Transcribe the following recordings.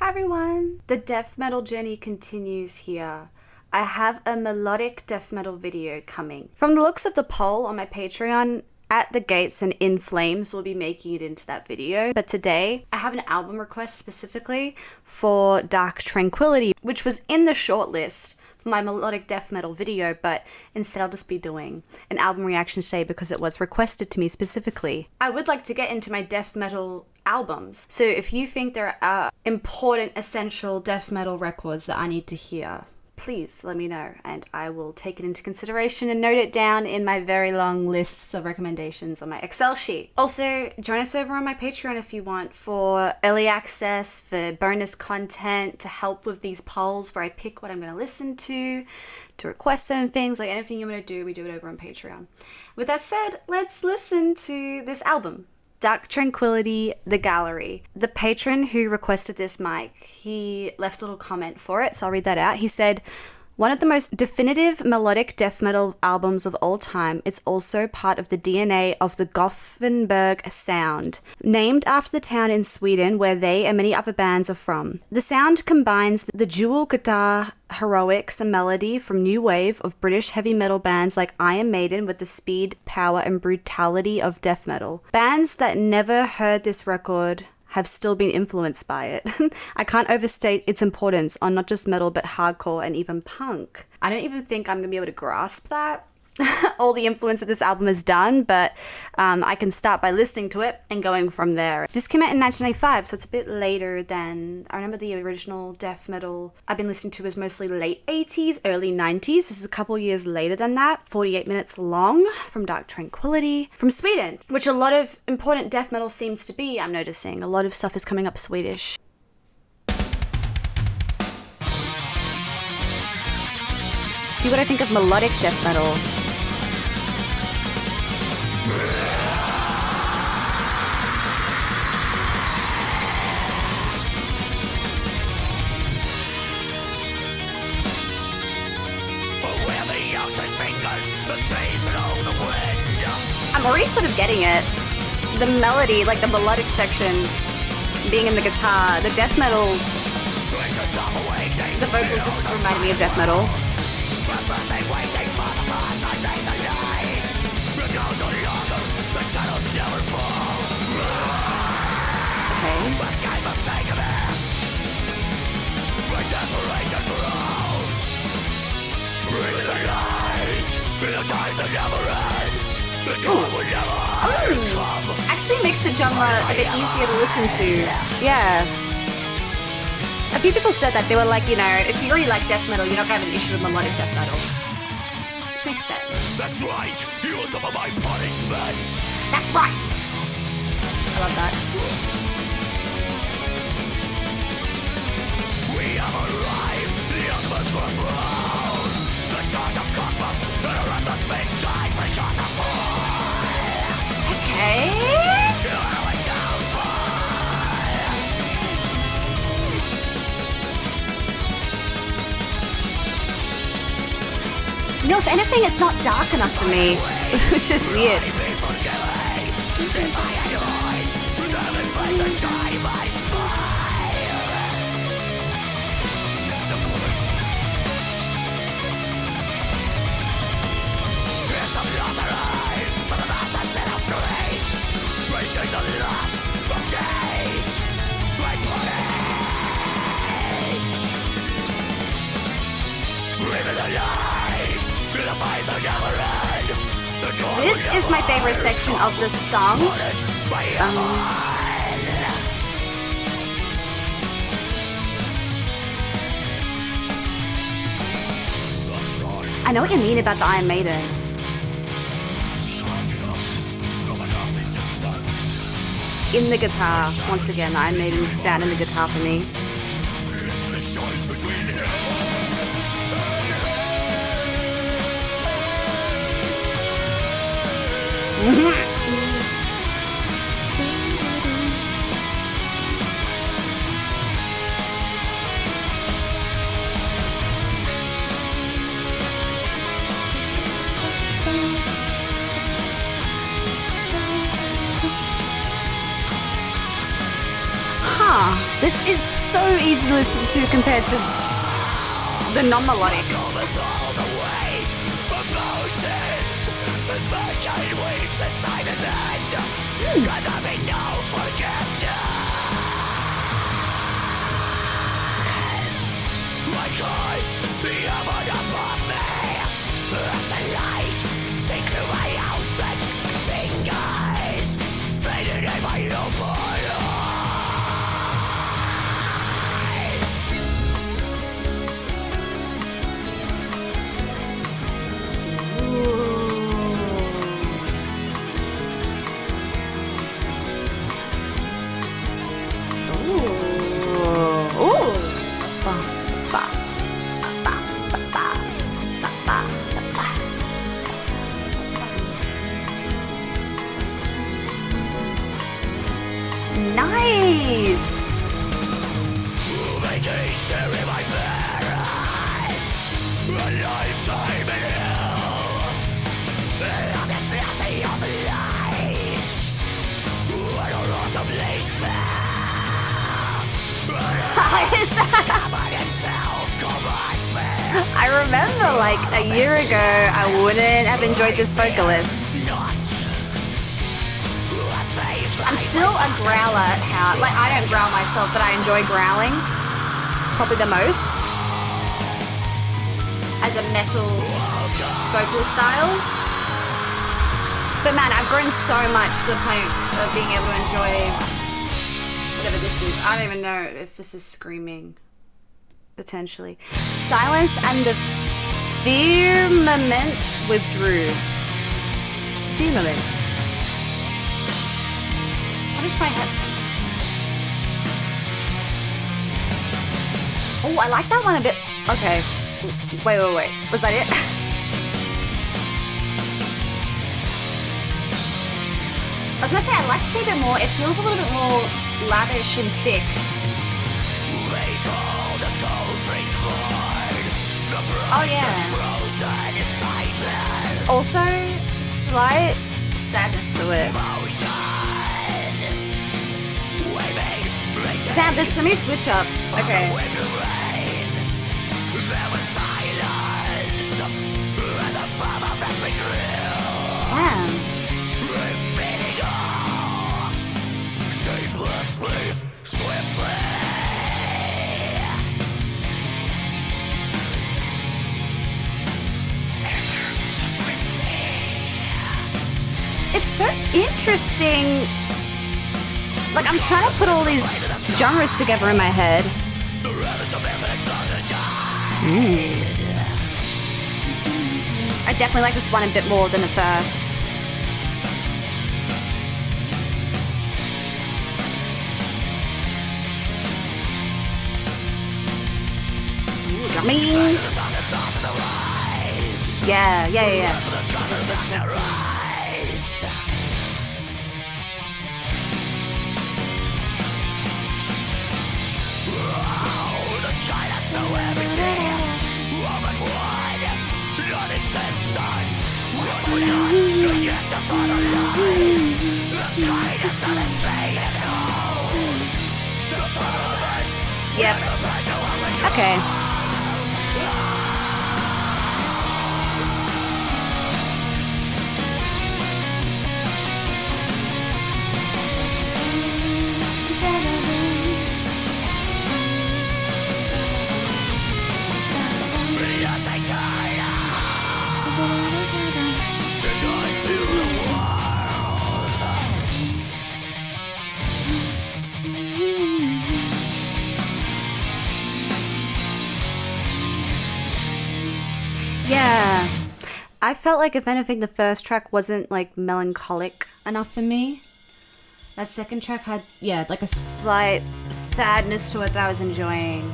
Hi everyone! The death metal journey continues here. I have a melodic death metal video coming. From the looks of the poll on my Patreon, At the Gates and In Flames will be making it into that video. But today, I have an album request specifically for Dark Tranquility, which was in the shortlist for my melodic death metal video, but instead I'll just be doing an album reaction today because it was requested to me specifically. I would like to get into my death metal albums. So if you think there are important, essential death metal records that I need to hear, please let me know and I will take it into consideration and note it down in my very long lists of recommendations on my Excel sheet. Also, join us over on my Patreon if you want for early access, for bonus content, to help with these polls where I pick what I'm going to listen to request certain things, like anything you want to do, we do it over on Patreon. With that said, let's listen to this album. Dark Tranquility, The Gallery. The patron who requested this mic, he left a little comment for it, so I'll read that out. He said, "One of the most definitive melodic death metal albums of all time. It's also part of the DNA of the Gothenburg sound, named after the town in Sweden where they and many other bands are from. The sound combines the dual guitar heroics and melody from new wave of British heavy metal bands like Iron Maiden with the speed, power, and brutality of death metal. Bands that never heard this record have still been influenced by it. I can't overstate its importance on not just metal, but hardcore and even punk." I don't even think I'm gonna be able to grasp that, all the influence that this album has done, but I can start by listening to it and going from there. This came out in 1995, so it's a bit later than, I remember the original death metal I've been listening to was mostly late 80s, early 90s. This is a couple years later than that. 48 minutes long from Dark Tranquility, from Sweden, which a lot of important death metal seems to be, I'm noticing. A lot of stuff is coming up Swedish. See what I think of melodic death metal. I'm already sort of getting it. The melody, like the melodic section, being in the guitar, the death metal, the vocals remind me of death metal. Actually makes the genre a bit easier to listen to. Yeah. A few people said that. They were like, you know, if you already like death metal, you're not going to have an issue with melodic death metal. Which makes sense. That's right. You will suffer my punishment. That's right. I love that. We have arrived. The ultimate crossroads. The charge of cosmos. And a random space skies. The charge of fall. Okay. You know, if anything, it's not dark enough for me, which is weird. This is my favorite section of the song. I know what you mean about the Iron Maiden. In the guitar, once again, the Iron Maiden's found in the guitar for me. This is so easy to listen to compared to the non-melodic. Nice! I remember like a year ago I wouldn't have enjoyed this vocalist. I'm still a growler at how, like I don't growl myself, but I enjoy growling probably the most as a metal vocal style. But man, I've grown so much to the point of being able to enjoy whatever this is. I don't even know if this is screaming. Potentially. Silence and the Firmament Withdrew. Firmament. What is my head? Oh, I like that one a bit. Okay. Wait. Was that it? I was gonna say I'd like to see a bit more. It feels a little bit more lavish and thick. Oh yeah. Also, slight sadness to it. Damn, there's so many switch ups. Okay. Damn. It's so interesting. Like, I'm trying to put all these genres together in my head. I definitely like this one a bit more than the first. Ooh, yummy. Yeah. Yep. Okay. Yeah, I felt like if anything the first track wasn't like melancholic enough for me. That second track had, yeah, like a slight sadness to it that I was enjoying.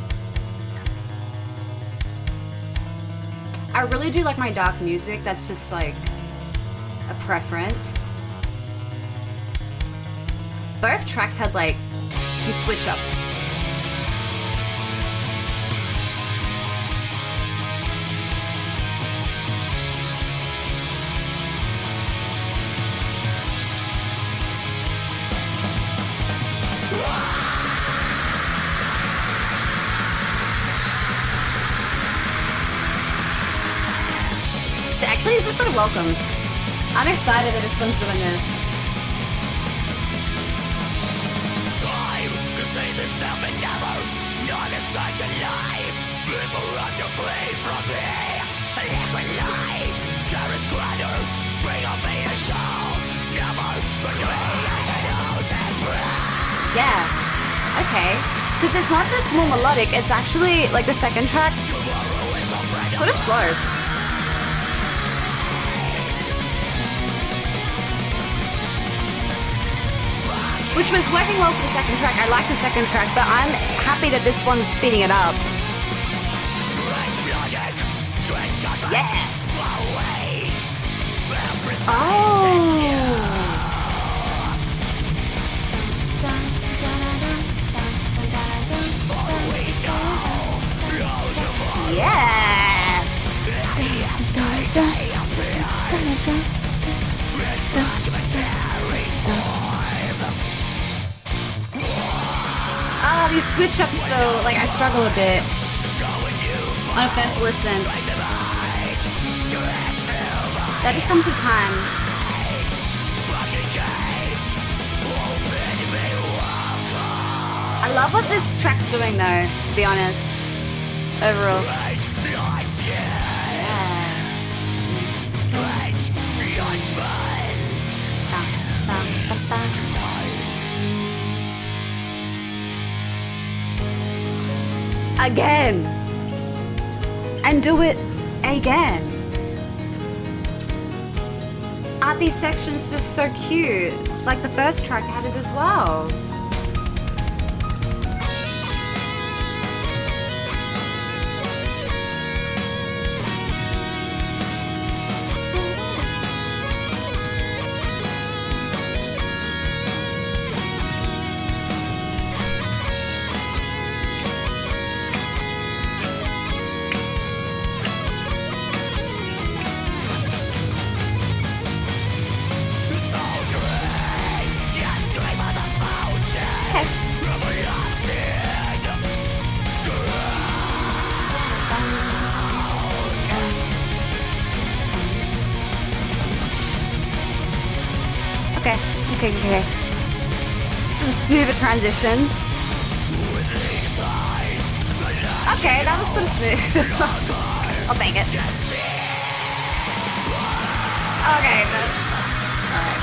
I really do like my dark music, that's just like a preference. Both tracks had like some switch ups. So actually, this is sort of welcomes. I'm excited that this one's doing this. Time says itself and never, not as time to lie. Before I'm to flee from me, live a lie. Cherish grandeur, spring of fate and show. Never between as I know and breath. Yeah. Okay. Because it's not just more melodic, it's actually, like, the second track, sort of slow. Which was working well for the second track. I like the second track, but I'm happy that this one's speeding it up. Yeah. Oh. Yeah. Ah, these switch ups still, like, I struggle a bit on a first listen. That just comes with time. I love what this track's doing though, to be honest. Overall. Again. And do it again. Aren't these sections just so cute? Like the first track had it as well. Okay. Some smoother transitions. Okay, that was sort of smooth. So I'll take it. Okay, alright.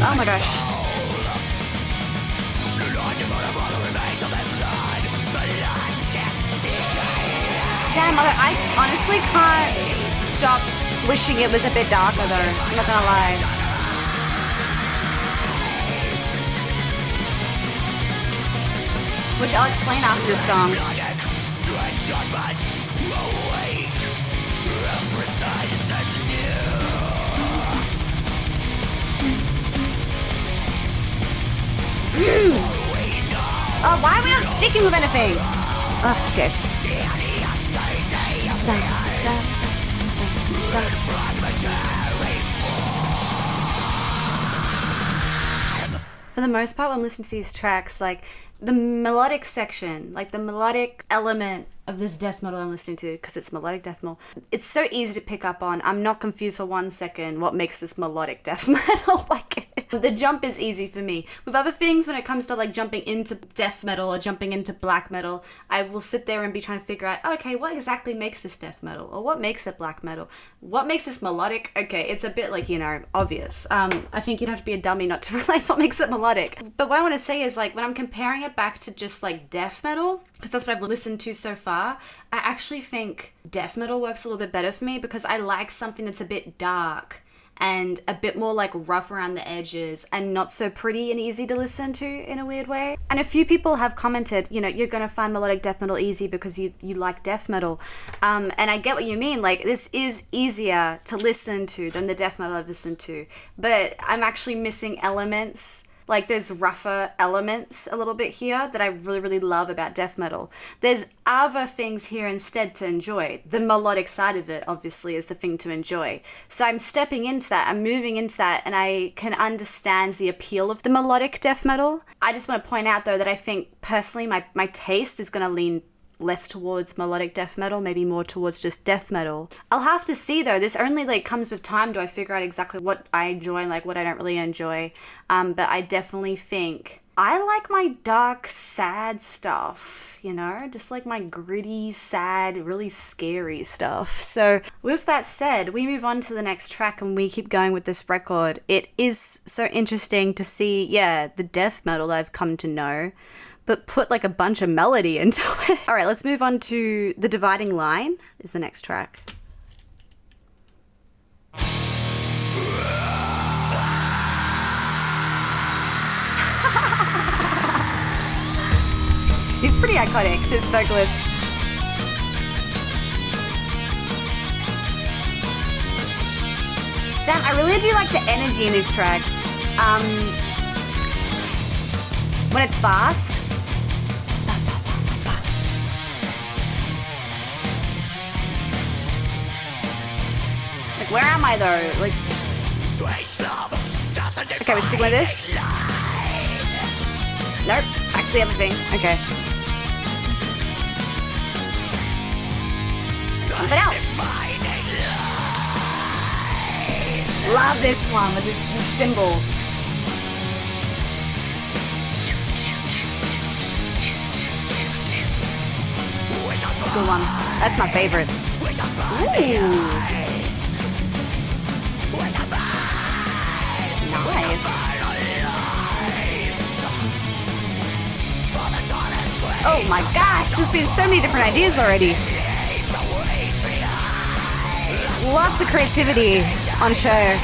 Oh my gosh. Damn, I honestly can't stop wishing it was a bit darker though, I'm not gonna lie. Which I'll explain after this song. Oh, why are we not sticking with anything? Oh, okay. For the most part, when listening to these tracks, like the melodic section, like the melodic element of this death metal I'm listening to, because it's melodic death metal, it's so easy to pick up on. I'm not confused for 1 second what makes this melodic death metal. Like, the jump is easy for me. With other things, when it comes to like jumping into death metal or jumping into black metal, I will sit there and be trying to figure out, okay, what exactly makes this death metal? Or what makes it black metal? What makes this melodic? Okay, it's a bit like, obvious. I think you'd have to be a dummy not to realize what makes it melodic. But what I want to say is, like, when I'm comparing it back to just like death metal, because that's what I've listened to so far, I actually think death metal works a little bit better for me because I like something that's a bit dark and a bit more like rough around the edges and not so pretty and easy to listen to in a weird way. And a few people have commented, you're going to find melodic death metal easy because you like death metal. And I get what you mean. Like, this is easier to listen to than the death metal I've listened to. But I'm actually missing elements Like there's rougher elements a little bit here that I really, really love about death metal. There's other things here instead to enjoy. The melodic side of it, obviously, is the thing to enjoy. So I'm stepping into that, I'm moving into that, and I can understand the appeal of the melodic death metal. I just want to point out, though, that I think personally my taste is going to lean less towards melodic death metal, maybe more towards just death metal. I'll have to see though. This only like comes with time. Do I figure out exactly what I enjoy and like what I don't really enjoy? But I definitely think I like my dark, sad stuff, you know, just like my gritty, sad, really scary stuff. So with that said, we move on to the next track and we keep going with this record. It is so interesting to see, the death metal that I've come to know, but put like a bunch of melody into it. All right, let's move on to The Dividing Line is the next track. He's pretty iconic, this vocalist. Damn, I really do like the energy in these tracks. When it's fast. Like, where am I though? Like, okay, we're sticking with this. Nope, back to the other thing. Okay. Something else. Love this one with this symbol. That's a good one. That's my favorite. Ooh. Nice. Oh my gosh, there's been so many different ideas already. Lots of creativity on show.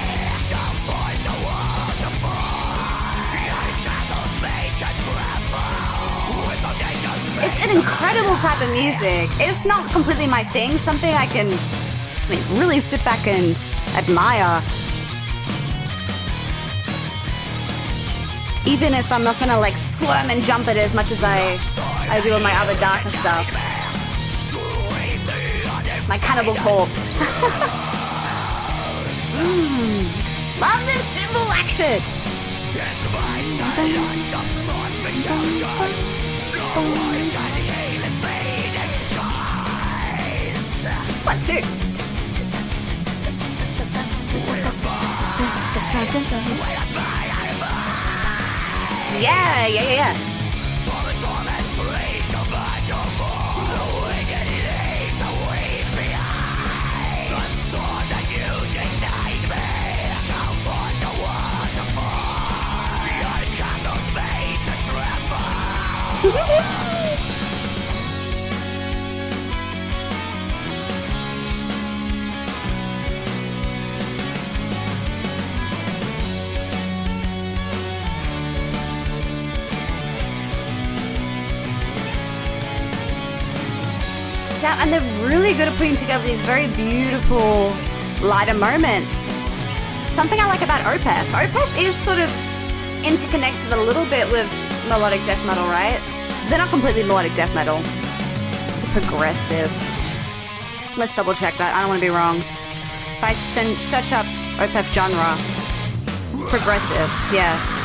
It's an incredible type of music. If not completely my thing, something I can really sit back and admire. Even if I'm not gonna like squirm and jump at it as much as I do with my other darker stuff. My Cannibal Corpse. Love this cymbal action. This one too. Yeah. And they're really good at putting together these very beautiful lighter moments. Something I like about Opeth. Opeth is sort of interconnected a little bit with melodic death metal, right? They're not completely melodic death metal. They're progressive. Let's double check that. I don't want to be wrong. If I search up Opeth genre, progressive, yeah.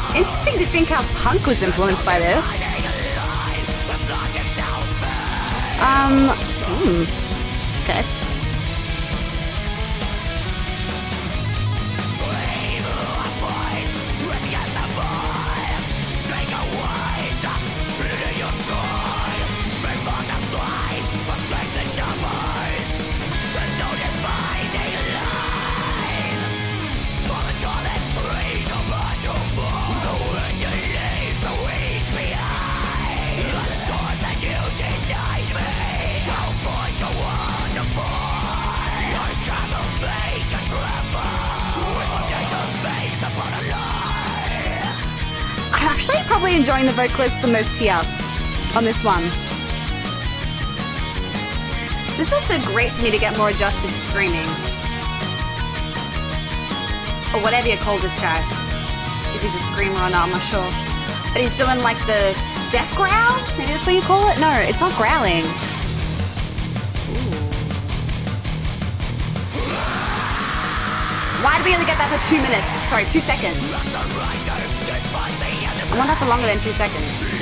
It's interesting to think how punk was influenced by this. Okay. Wonderful. actually probably enjoying the vocalist the most here on this one. This is also great for me to get more adjusted to screaming. Or whatever you call this guy. If he's a screamer or not, I'm not sure. But he's doing like the death growl? Maybe that's what you call it? No, it's not growling. Why did we only get that for 2 minutes? Sorry, 2 seconds. I want that for longer than 2 seconds.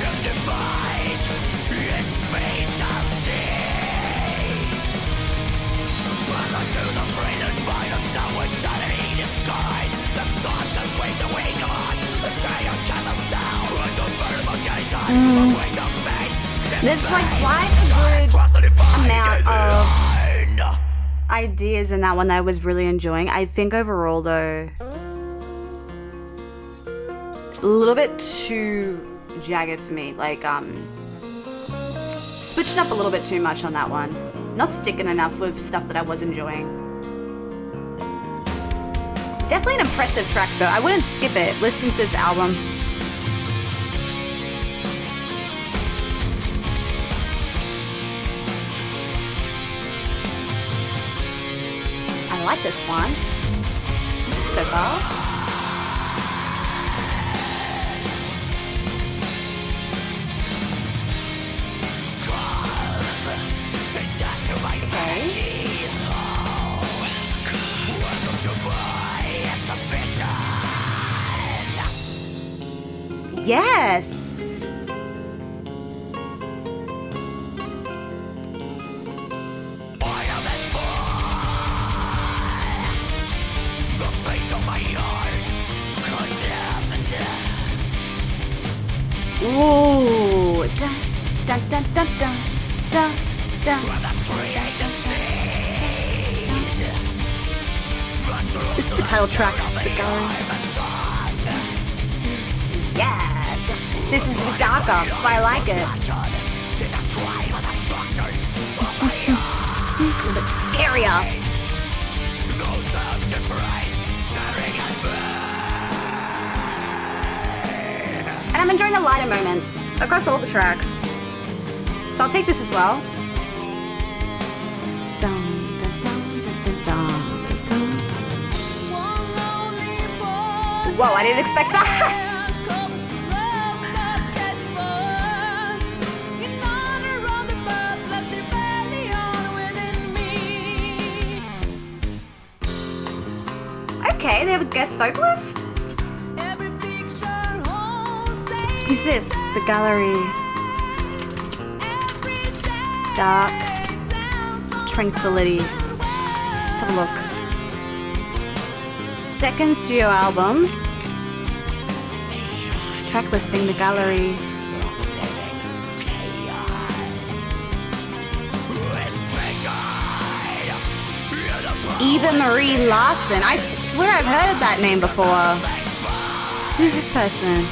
There's like quite a good amount of ideas in that one that I was really enjoying. I think overall though, a little bit too jagged for me. Like switching up a little bit too much on that one. Not sticking enough with stuff that I was enjoying. Definitely an impressive track though. I wouldn't skip it. Listen to this album. I like this one so far. Yes! Ooh! Dun, dun, dun, dun, dun, dun, dun. This is the title track, The Gallery. Yeah! This is darker, that's why I like it. A bit scarier. And I'm enjoying the lighter moments across all the tracks. So I'll take this as well. Dun, dun, dun, dun, dun, dun, dun, dun. Whoa, I didn't expect that! Okay, they have a guest vocalist? Who's this? The Gallery. Dark Tranquility. Let's have a look. Second studio album. Track listing, The Gallery. Eva Marie Larson. I swear I've heard of that name before. Who's this person?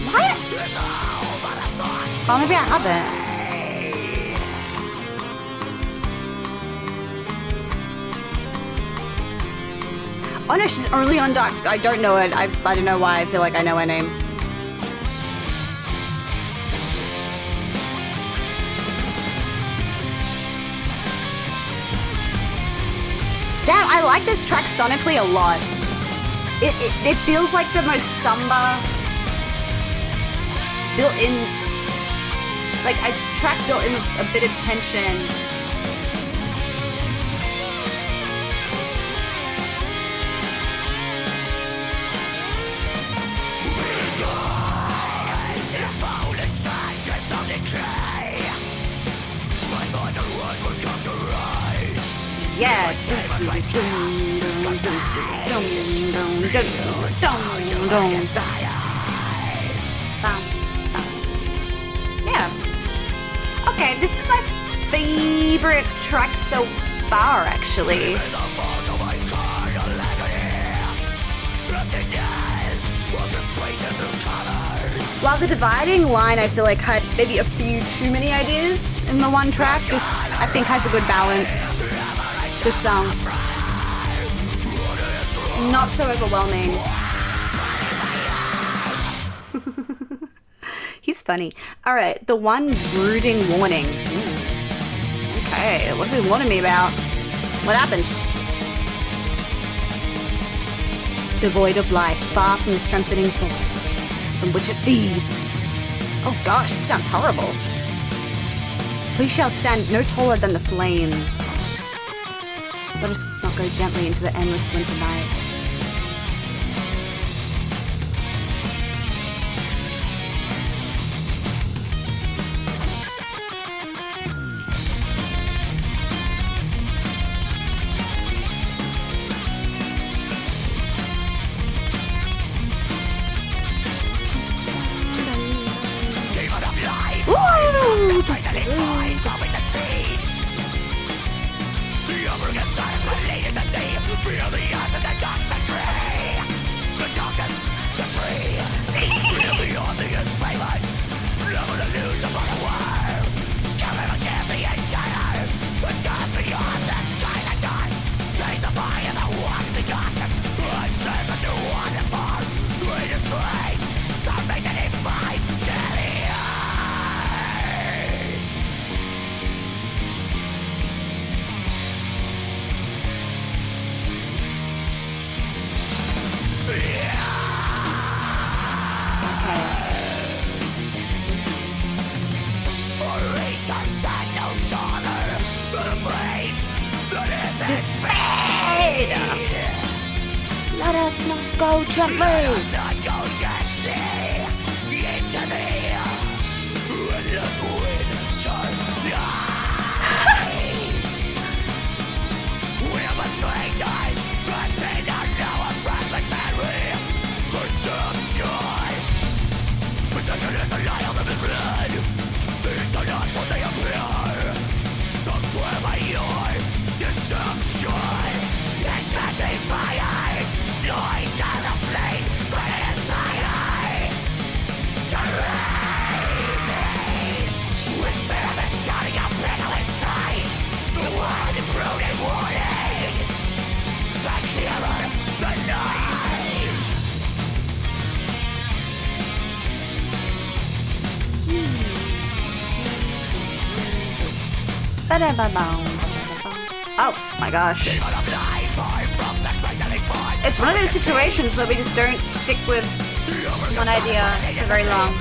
What? Oh, maybe I haven't. Oh no, she's only on Dark. I don't know it. I don't know why I feel like I know her name. Damn, I like this track sonically a lot. It feels like the most somber, built-in, like a track built in with a bit of tension. Yeah. Yeah. Okay, this is my favorite track so far, actually. While the dividing line, I feel like had maybe a few too many ideas in the one track, this I think has a good balance. This song. Not so overwhelming. He's funny. All right, the One Brooding Warning. Okay, what are they warning me about? What happens? Devoid of life, far from the strengthening force from which it feeds. Oh gosh, this sounds horrible. We shall stand no taller than the flames. Let us not go gently into the endless winter night. Let us not go gently. Oh my gosh. It's one of those situations where we just don't stick with one idea for very long.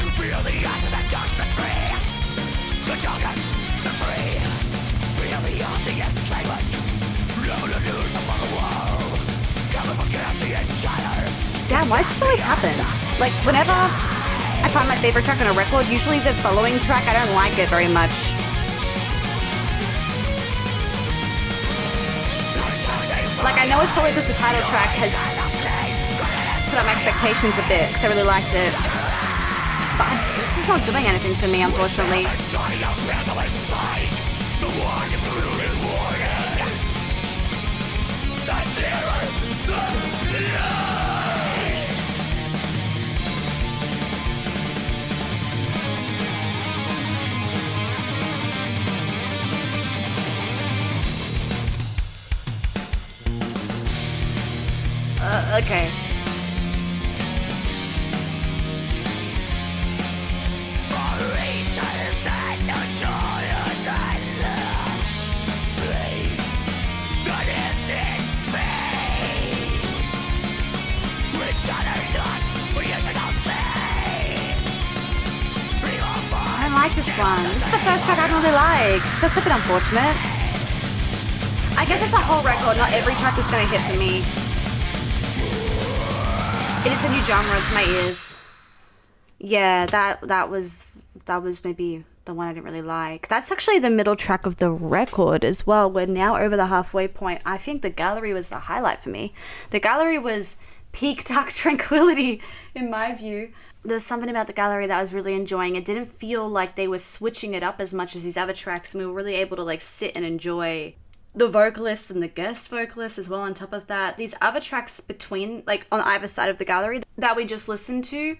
Damn, why does this always happen? Like, whenever I find my favorite track on a record, usually the following track, I don't like it very much. Like, I know it's probably because the title track has put up my expectations a bit, because I really liked it. But this is not doing anything for me, unfortunately. Okay. I don't like this one. This is the first track I really like. That's a bit unfortunate. I guess it's a whole record. Not every track is going to hit for me. It is a new genre to my ears. Yeah, that was maybe the one I didn't really like. That's actually the middle track of the record as well. We're now over the halfway point. I think the gallery was the highlight for me. The gallery was peak Dark Tranquility in my view. There's something about the gallery that I was really enjoying. It didn't feel like they were switching it up as much as these other tracks, and we were really able to like sit and enjoy the vocalist and the guest vocalist as well. On top of that, these other tracks between, like on either side of the gallery that we just listened to,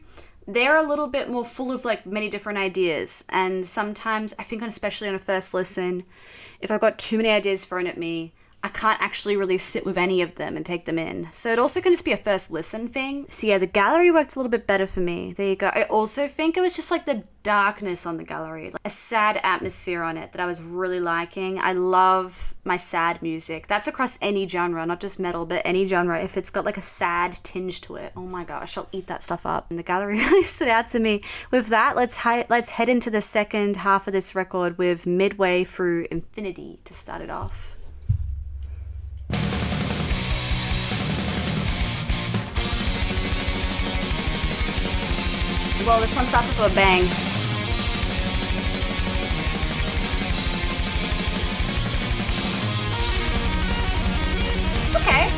they're a little bit more full of like many different ideas. And sometimes I think, especially on a first listen, if I've got too many ideas thrown at me, I can't actually really sit with any of them and take them in. So it also can just be a first listen thing. So yeah, the gallery worked a little bit better for me. There you go. I also think it was just like the darkness on the gallery, like a sad atmosphere on it that I was really liking. I love my sad music. That's across any genre, not just metal, but any genre. If it's got like a sad tinge to it, oh my gosh, I'll eat that stuff up. And the gallery really stood out to me. With that, let's head into the second half of this record with Midway through Infinity to start it off. Well, this one starts off with a bang. Okay.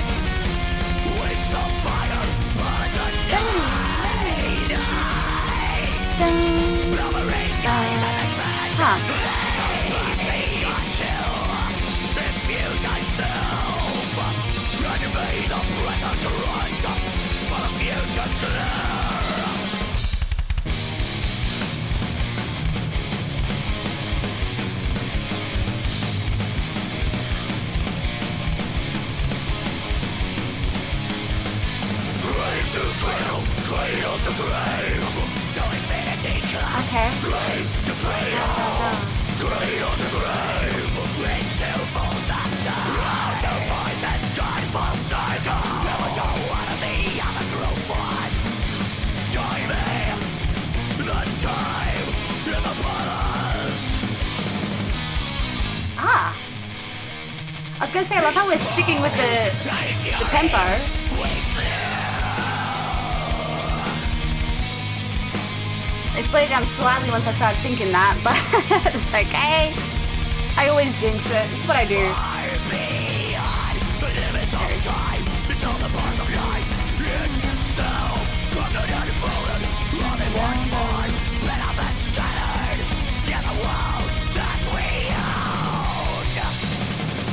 Okay. Ah. I was gonna say, I love how we're sticking with the tempo. It slowed down slightly once I started thinking that, but it's okay. I always jinx it. It's what I do.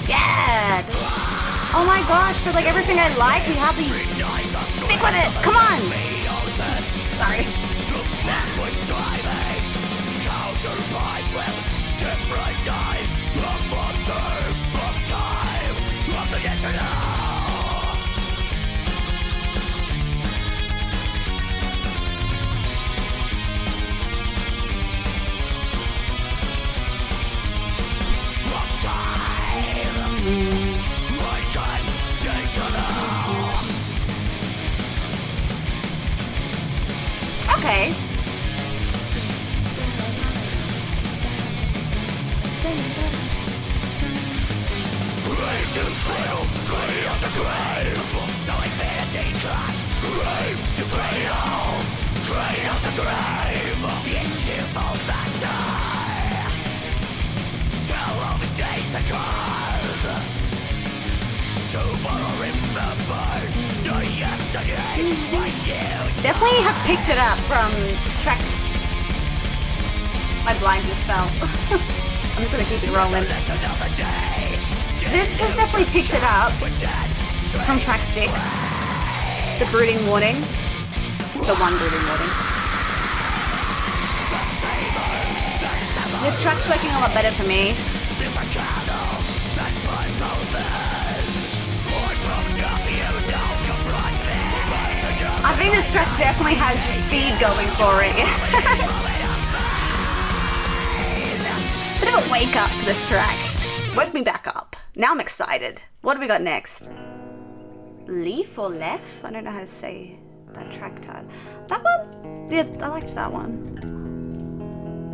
Yeah! Oh my gosh, but like everything I like, we have to stick with it. Come on! Sorry. Okay. Definitely have picked it up from track. My blind just fell. I'm just gonna keep it rolling. This has definitely picked it up from track 6, the Brooding Warning, the One Brooding Warning. This track's working a lot better for me. I think this track definitely has the speed going for it. Bit of a wake up, this track. Woke me back up. Now I'm excited. What do we got next? Lethe or Lethe? I don't know how to say that track title. That one? Yeah, I liked that one.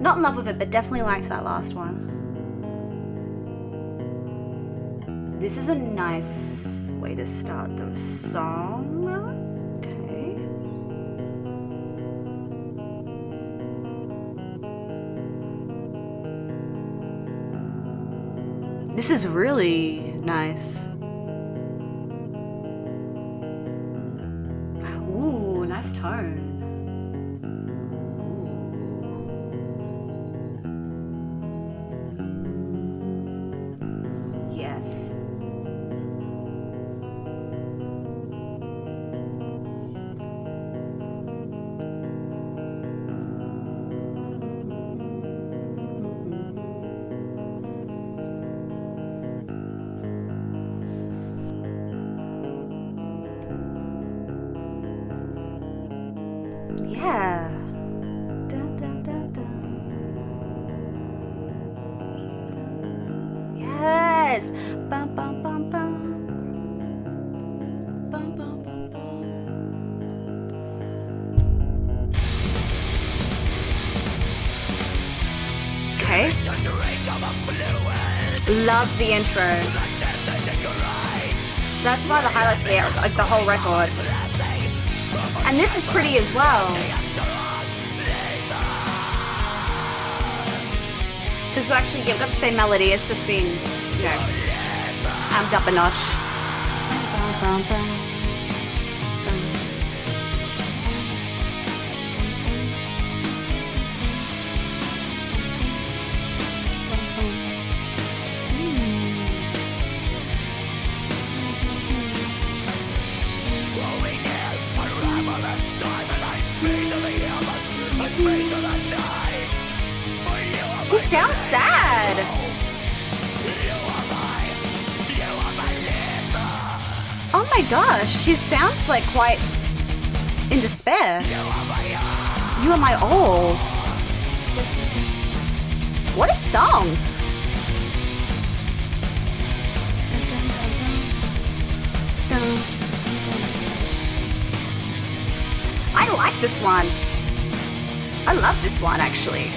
Not in love with it, but definitely liked that last one. This is a nice way to start the song. Okay. This is really nice. Ooh, nice tone. Ooh. Yes. Yeah. Dun, dun, dun, dun. Yes. Bum, bum, bum, bum. Bum, bum, bum, bum. Okay. Loves the intro. That's one of the highlights of the whole record. And this is pretty as well. Because actually, you've got the same melody, it's just been, you know, amped up a notch. He sounds sad. Oh my gosh, she sounds like quite in despair. You are my all. What a song. I like this one. I love this one actually.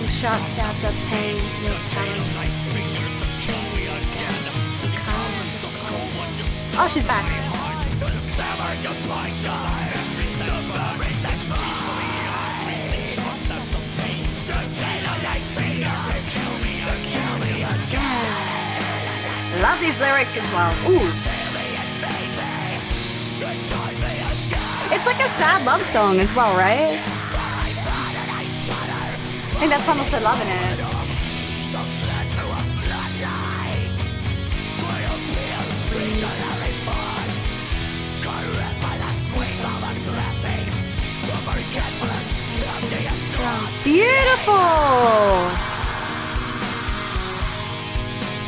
Shot stabs of pain, your talent things. Oh, she's back. Love these lyrics as well. Ooh. It's like a sad love song as well, right? I think that's almost like loving it. Beautiful!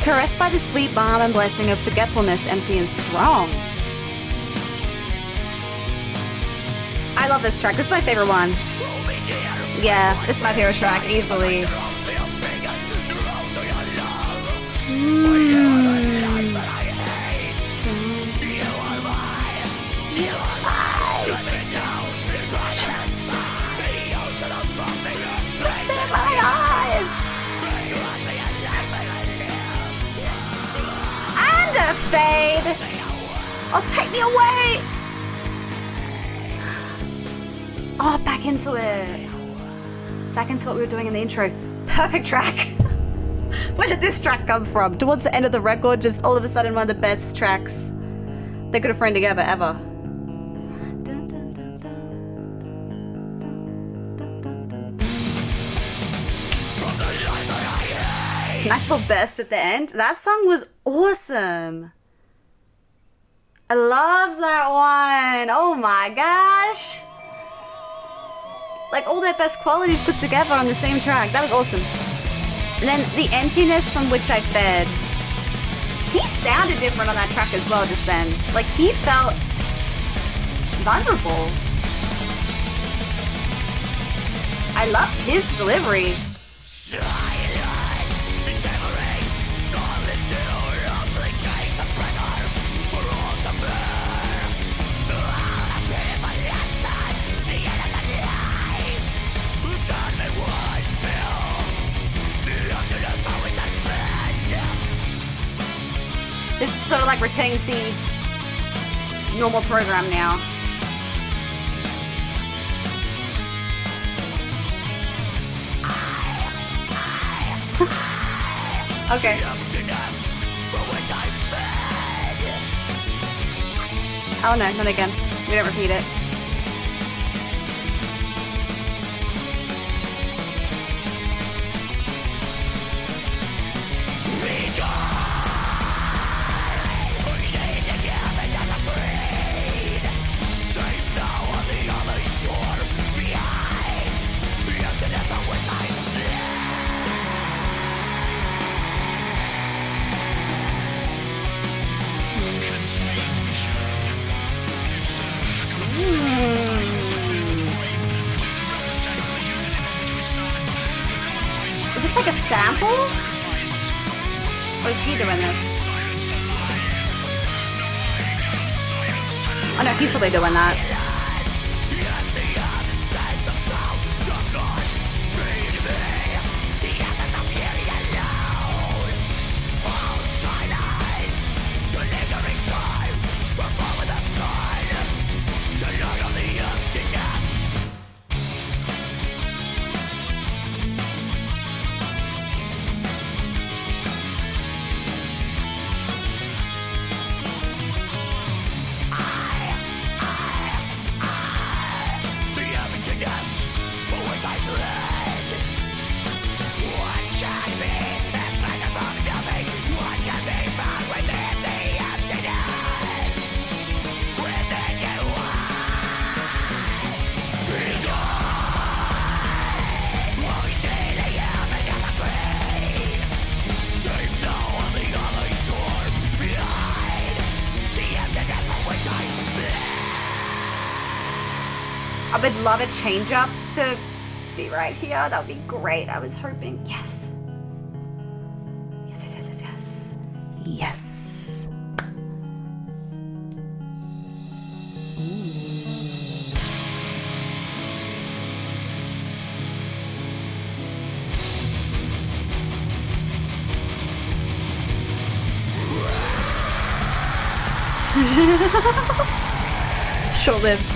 Caressed by the sweet balm and blessing of forgetfulness, empty and strong. I love this track. This is my favorite one. Yeah, this is my favorite track, easily. Looks in my eyes. And a fade. Oh, take me away. Oh, back into it. Back into what we were doing in the intro. Perfect track. Where did this track come from? Towards the end of the record, just all of a sudden one of the best tracks they could have thrown together ever. Nice little burst at the end. That song was awesome. I love that one. Oh my gosh. Like all their best qualities put together on the same track. That was awesome. And then the emptiness from which I fed. He sounded different on that track as well just then. Like he felt vulnerable. I loved his delivery. This is sort of like returning to the normal program now. Okay. Oh no, not again. We don't repeat it. sample? Or is he doing this? Oh no, he's probably doing that. I would love a change up to be right here. That would be great. I was hoping. Yes. Yes, yes, yes, yes, yes. Yes. Short-lived.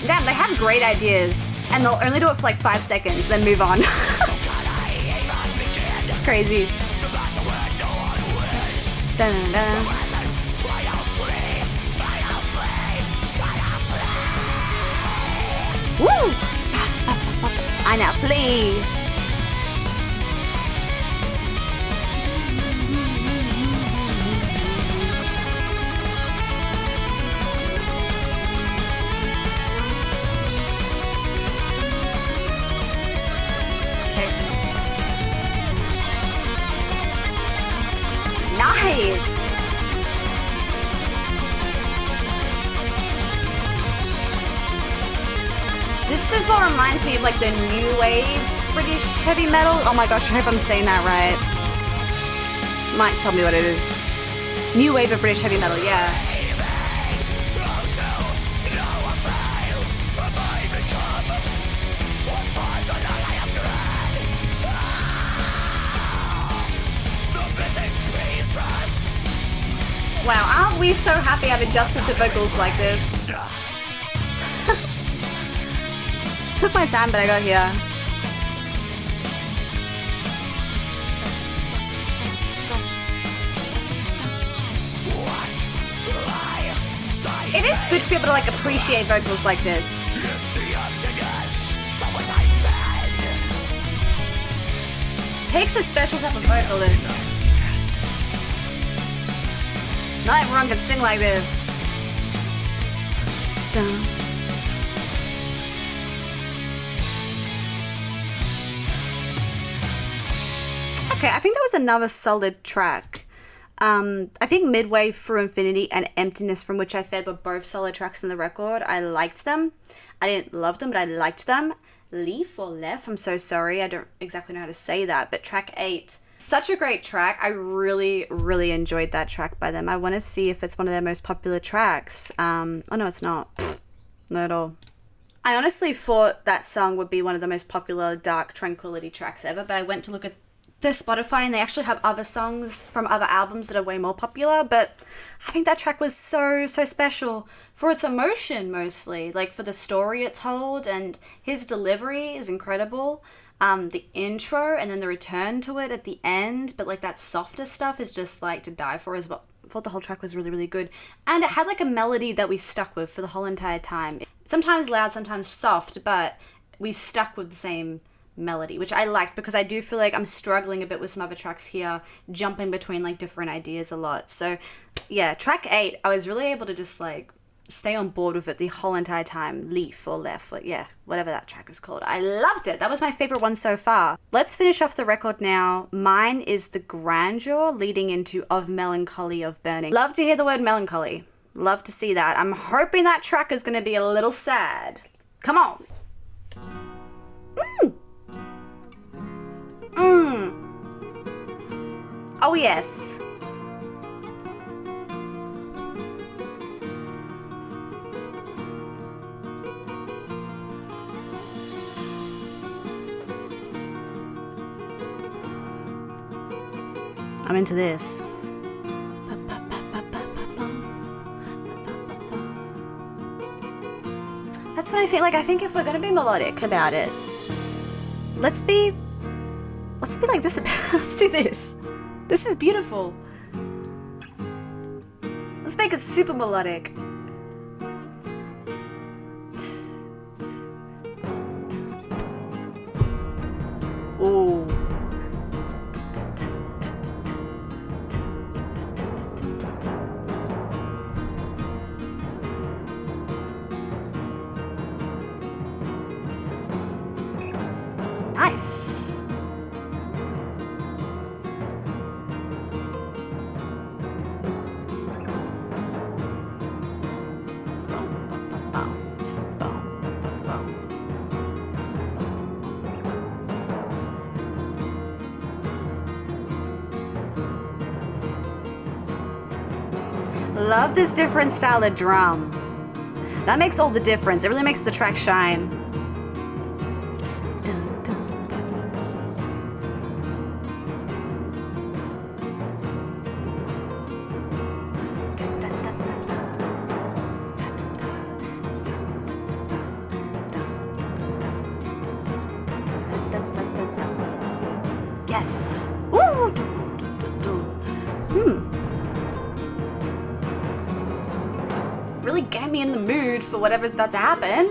Damn, they have great ideas, and they'll only do it for like 5 seconds, then move on. It's crazy. Dun-dun-dun. Woo! I now flee. Nice! This is what reminds me of like the new wave British heavy metal. Oh my gosh, I hope I'm saying that right. Mike, tell me what it is. New wave of British heavy metal, yeah. Wow, aren't we so happy I've adjusted to vocals like this? Took my time, but I got here. It is good to be able to like appreciate vocals like this. Takes a special type of vocalist. Not everyone can sing like this. Dun. Okay, I think that was another solid track. I think Midway, Through Infinity, and Emptiness, from which I fed, were both solid tracks in the record. I liked them. I didn't love them, but I liked them. Lethe, I'm so sorry. I don't exactly know how to say that, but track 8. Such a great track. I really, really enjoyed that track by them. I want to see if it's one of their most popular tracks. Oh no, it's not. Not at all. I honestly thought that song would be one of the most popular Dark Tranquility tracks ever, but I went to look at their Spotify and they actually have other songs from other albums that are way more popular, but I think that track was so special for its emotion mostly, like for the story it told, and his delivery is incredible. The intro and then the return to it at the end, but like that softer stuff is just like to die for as well. I thought the whole track was really, really good. And it had like a melody that we stuck with for the whole entire time. Sometimes loud, sometimes soft, but we stuck with the same melody, which I liked because I do feel like I'm struggling a bit with some other tracks here, jumping between like different ideas a lot. So yeah, track 8, I was really able to just like stay on board with it the whole entire time. Leaf or Lethe, or yeah, whatever that track is called. I loved it. That was my favorite one so far. Let's finish off the record now. Mine is The Grandeur, leading into Of Melancholy of Burning. Love to hear the word melancholy. Love to see that. I'm hoping that track is going to be a little sad. Come on. Oh yes. I'm into this. That's what I feel like. I think if we're gonna be melodic about it, let's be like this. Let's do this. This is beautiful. Let's make it super melodic. Ooh. Nice. Love this different style of drum. That makes all the difference. It really makes the track shine. Yes. Ooh. Really get me in the mood for whatever's about to happen.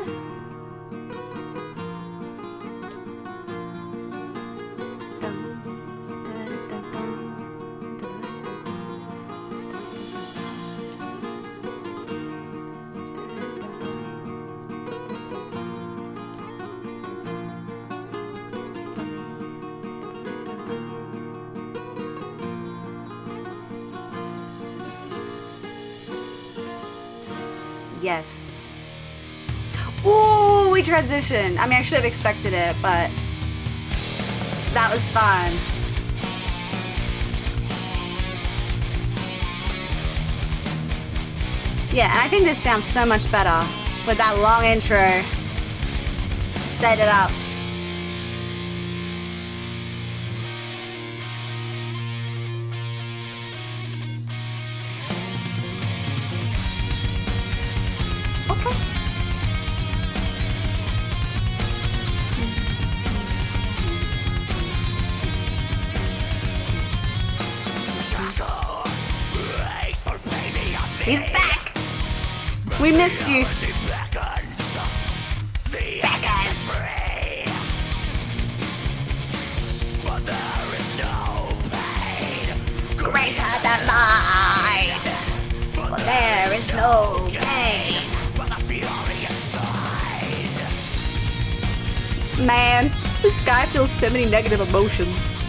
Yes. Ooh, we transitioned. I mean, I should have expected it, but that was fun. Yeah, and I think this sounds so much better with that long intro to set it up. He's back! We missed you. Beckons. Greater than mine. For there is no pain. Man, this guy feels so many negative emotions.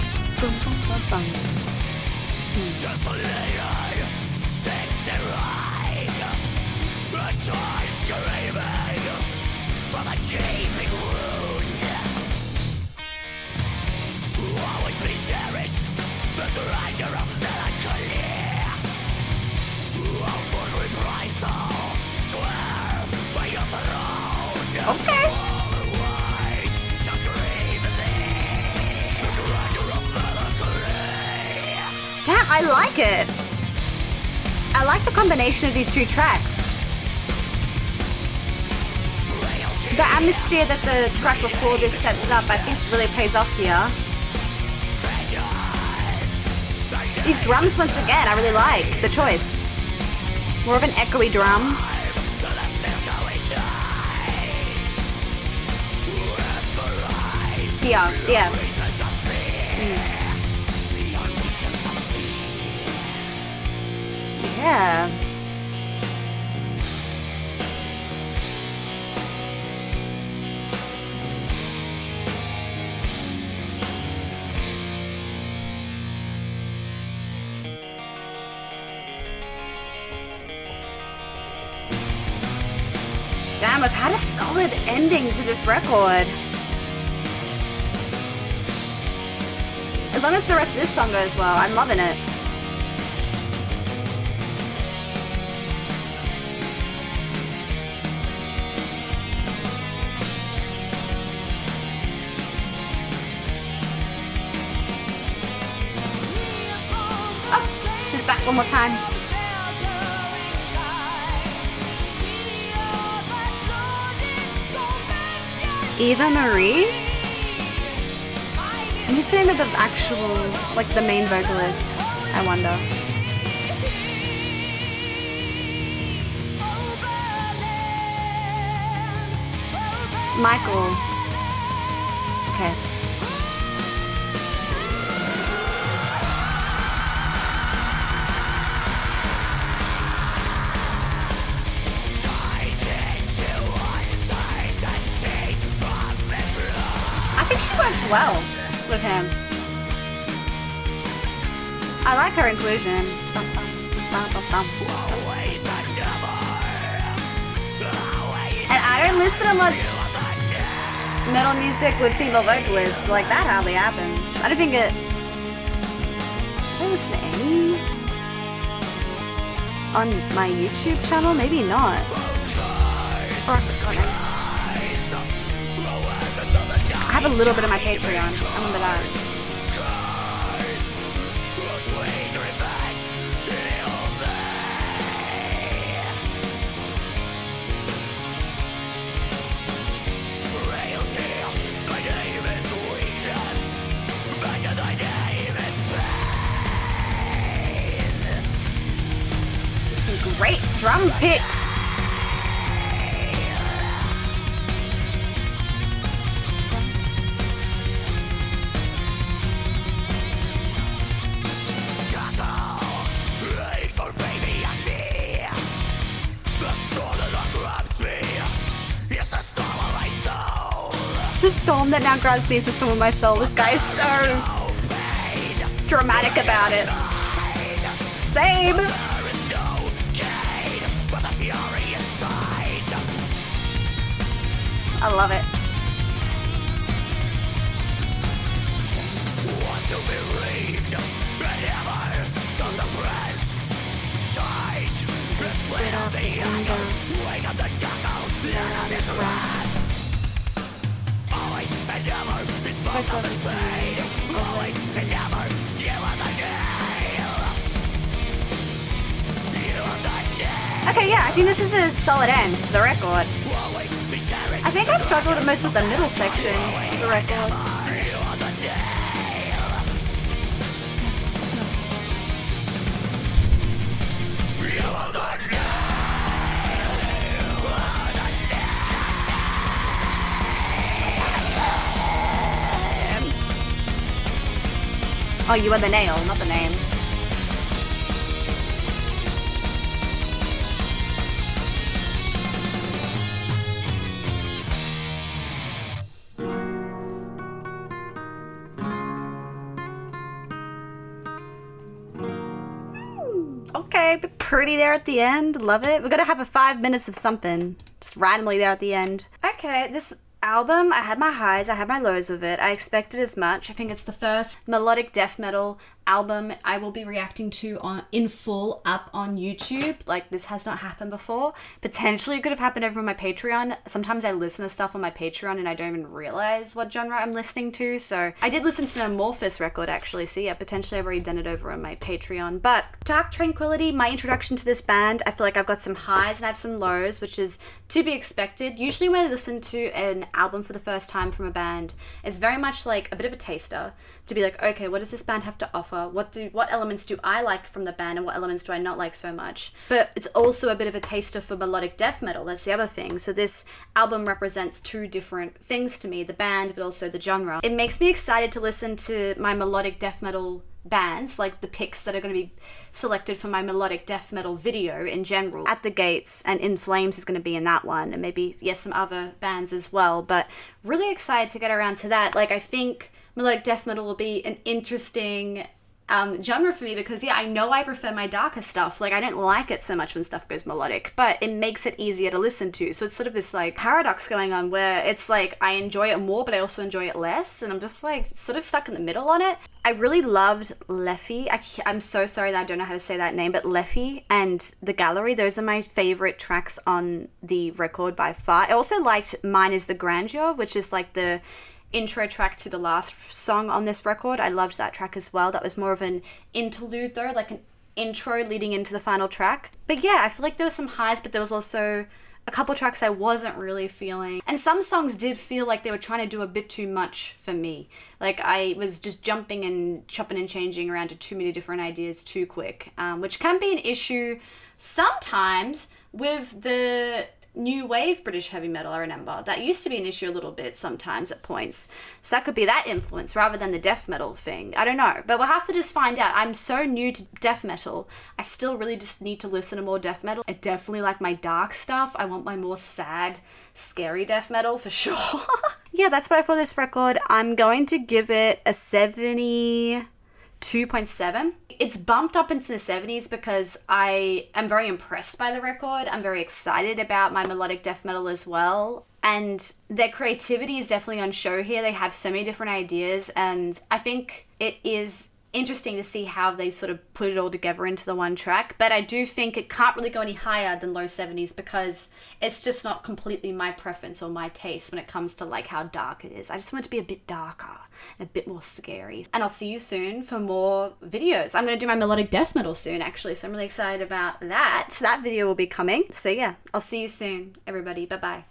Okay. Damn, I like it. I like the combination of these two tracks. The atmosphere that the track before this sets up, I think really pays off here. These drums, once again, I really like the choice. More of an echoey drum. here. Yeah. Yeah. Damn, I've had a solid ending to this record. As long as the rest of this song goes well, I'm loving it. Oh, she's back one more time. Eva Marie? And who's the name of the actual, like the main vocalist? I wonder. Michael. Okay. I think she works well with him. I like her inclusion. And I don't listen to much metal music with female vocalists. Like, that hardly happens. I don't think it... I don't listen to any on my YouTube channel? Maybe not. Or I've forgotten. I have a little bit of my Patreon. I remember that. Some great drum picks. The storm that now grabs me is the storm of my soul. This guy is so dramatic about it. Same. I love it. Spit out the anger. Let out his wrath. Spoke of his pain. Always and never. Okay, yeah, I think this is a solid end to the record. I think I struggled most with the middle section of the record. Oh, you are the nail, not the name. Okay, but pretty there at the end. Love it. We're gonna have a 5 minutes of something. Just randomly there at the end. Okay, this album, I had my highs, I had my lows with it. I expected as much. I think it's the first melodic death metal album I will be reacting to in full up on YouTube. Like, this has not happened before. Potentially it could have happened over on my Patreon. Sometimes I listen to stuff on my Patreon and I don't even realize what genre I'm listening to. So I did listen to an Amorphous record actually. So yeah, potentially I've already done it over on my Patreon. But Dark Tranquility, my introduction to this band, I feel like I've got some highs and I have some lows, which is to be expected. Usually when I listen to an album for the first time from a band, it's very much like a bit of a taster to be like, okay, what does this band have to offer? discover what elements do I like from the band and what elements do I not like so much. But it's also a bit of a taster for melodic death metal. That's the other thing. So this album represents two different things to me, the band, but also the genre. It makes me excited to listen to my melodic death metal bands, like the picks that are going to be selected for my melodic death metal video in general. At the Gates and In Flames is going to be in that one, and maybe, yes, some other bands as well, but really excited to get around to that. Like, I think melodic death metal will be an interesting genre for me because, yeah, I know I prefer my darker stuff. Like, I don't like it so much when stuff goes melodic, but it makes it easier to listen to. So it's sort of this, like, paradox going on where it's like I enjoy it more, but I also enjoy it less, and I'm just, like, sort of stuck in the middle on it. I really loved Lethe. I'm so sorry that I don't know how to say that name, but Lethe and The Gallery, those are my favorite tracks on the record by far. I also liked Mine Is the Grandeur, which is like the intro track to the last song on this record. I loved that track as well. That was more of an interlude though, like an intro leading into the final track. But yeah, I feel like there were some highs, but there was also a couple tracks I wasn't really feeling. And some songs did feel like they were trying to do a bit too much for me. Like I was just jumping and chopping and changing around to too many different ideas too quick, which can be an issue sometimes with the new wave British heavy metal. I remember that used to be an issue a little bit sometimes at points, so that could be that influence rather than the death metal thing. I don't know, but we'll have to just find out. I'm so new to death metal. I still really just need to listen to more death metal. I definitely like my dark stuff. I want my more sad, scary death metal for sure. Yeah, that's what I for this record. I'm going to give it a 72.7. It's bumped up into the 70s because I am very impressed by the record. I'm very excited about my melodic death metal as well. And their creativity is definitely on show here. They have so many different ideas, and I think it is interesting to see how they sort of put it all together into the one track. But I do think it can't really go any higher than low 70s because it's just not completely my preference or my taste when it comes to like how dark it is. I just want it to be a bit darker and a bit more scary. And I'll see you soon for more videos. I'm going to do my melodic death metal soon actually, so I'm really excited about that. So that video will be coming. So yeah, I'll see you soon everybody. Bye bye.